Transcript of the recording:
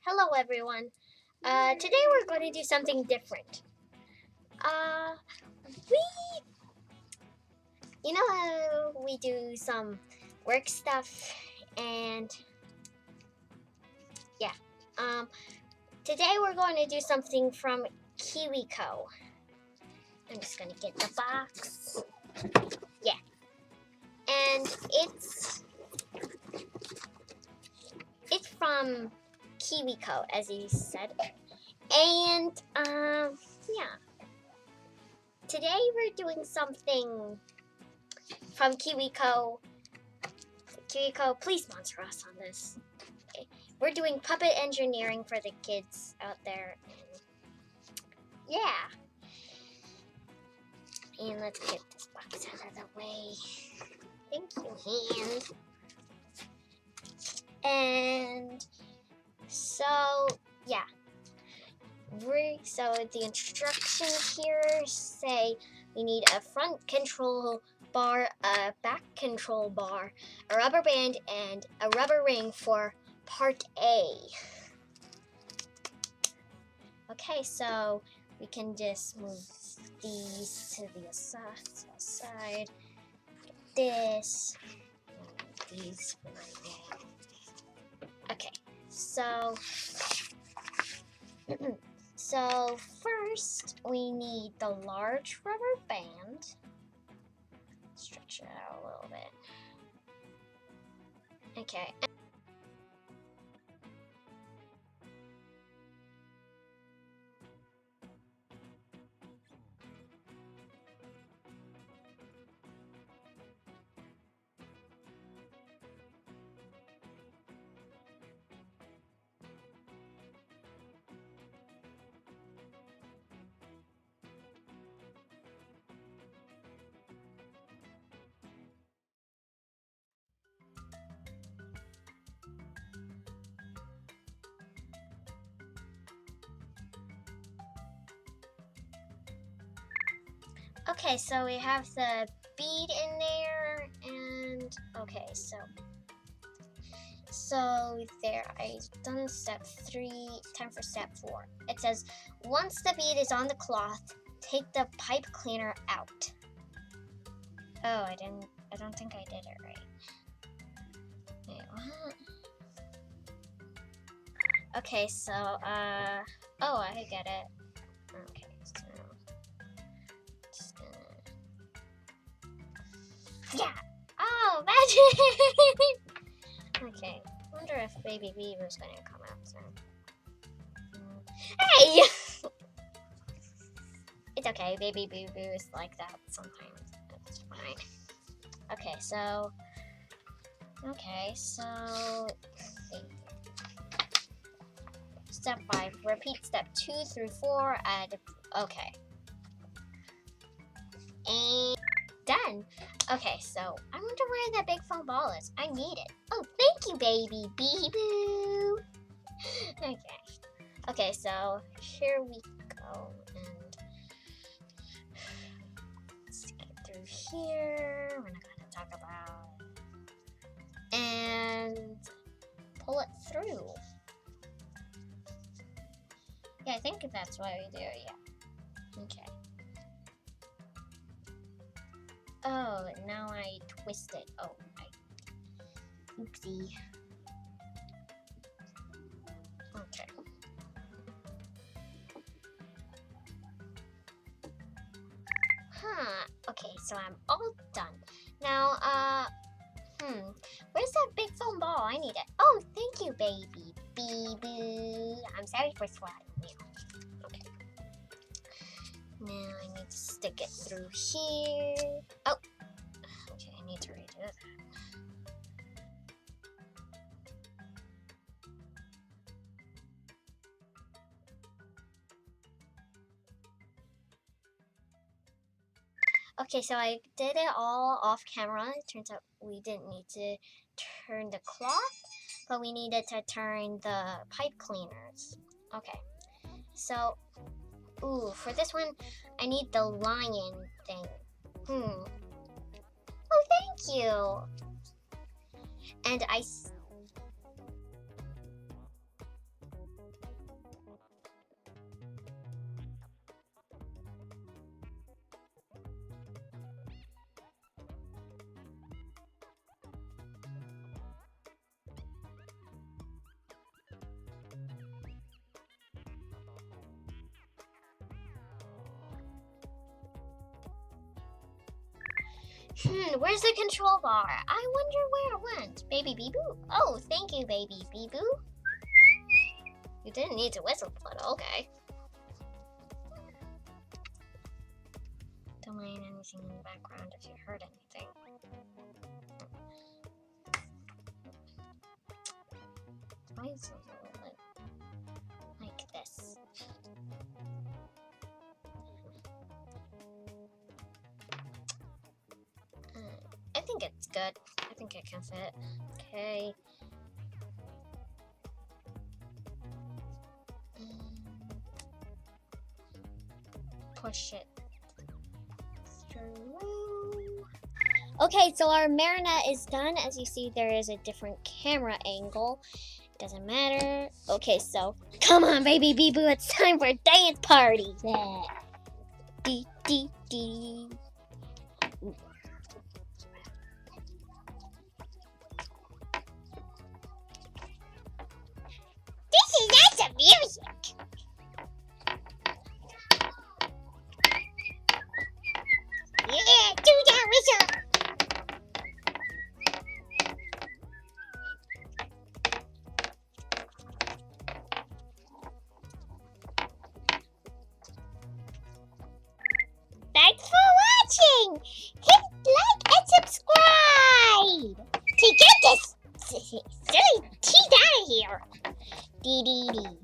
Hello everyone. Today we're going to do something different. We, how we do some work stuff, and yeah. Today we're going to do something from KiwiCo. I'm just going to get the box. Yeah, and it's from KiwiCo, as you said. And yeah. Today we're doing something from KiwiCo. KiwiCo, please sponsor us on this. Okay. We're doing puppet engineering for the kids out there. Yeah. And let's get this box out of the way. Thank you, hand. And so, yeah. So the instructions here say we need a front control bar, a back control bar, a rubber band, and a rubber ring for part A. Okay, so we can just move these to the side. Get this, and these right there. Okay, so so first we need the large rubber band. Stretch it out a little bit. Okay. Okay, so we have the bead in there, and okay, so there, I've done step 3, time for step 4. It says, once the bead is on the cloth, take the pipe cleaner out. Oh, I don't think I did it right. Wait, what? Okay, so, oh, I get it. Okay, so, just gonna, yeah! Oh, magic! Okay, wonder if Baby BeeBoo's gonna come out soon. Hey! It's okay, Baby BeeBoo is like that sometimes. That's fine. Okay, so, step 5, repeat step 2 through 4, add, okay. And done. Okay, so I wonder where that big foam ball is. I need it. Oh, thank you, Baby BeeBoo. Okay, so here we go. And let's get through here. We're not gonna talk about it. And pull it through. Yeah, I think that's what we do, yeah. Okay. Oh, now I twist it. Oh, oopsie. Okay. Okay, so I'm all done. Now, where's that big foam ball? I need it. Oh, thank you, Baby BeeBoo. I'm sorry for swatting you. Okay. Now I need to stick it through here. Oh, okay, I need to redo that. Okay, so I did it all off camera. It turns out we didn't need to turn the cloth, but we needed to turn the pipe cleaners. Okay, so, ooh, for this one, I need the lion thing. Oh, thank you. And Where's the control bar? I wonder where it went. Baby BeeBoo? Oh, thank you, Baby BeeBoo. You didn't need to whistle, but okay. Don't mind anything in the background if you heard anything. Why is it like this? I think it's good. I think it can fit. Okay. Push it through. Okay, so our marionette is done. As you see, there is a different camera angle. It doesn't matter. Okay, so come on, Baby BeeBoo, it's time for a dance party. Yeah. Dee dee dee. This is awesome music. Yeah, do that whistle. Thanks for watching. Hit like and subscribe to get this silly teeth out of here. Dee dee dee.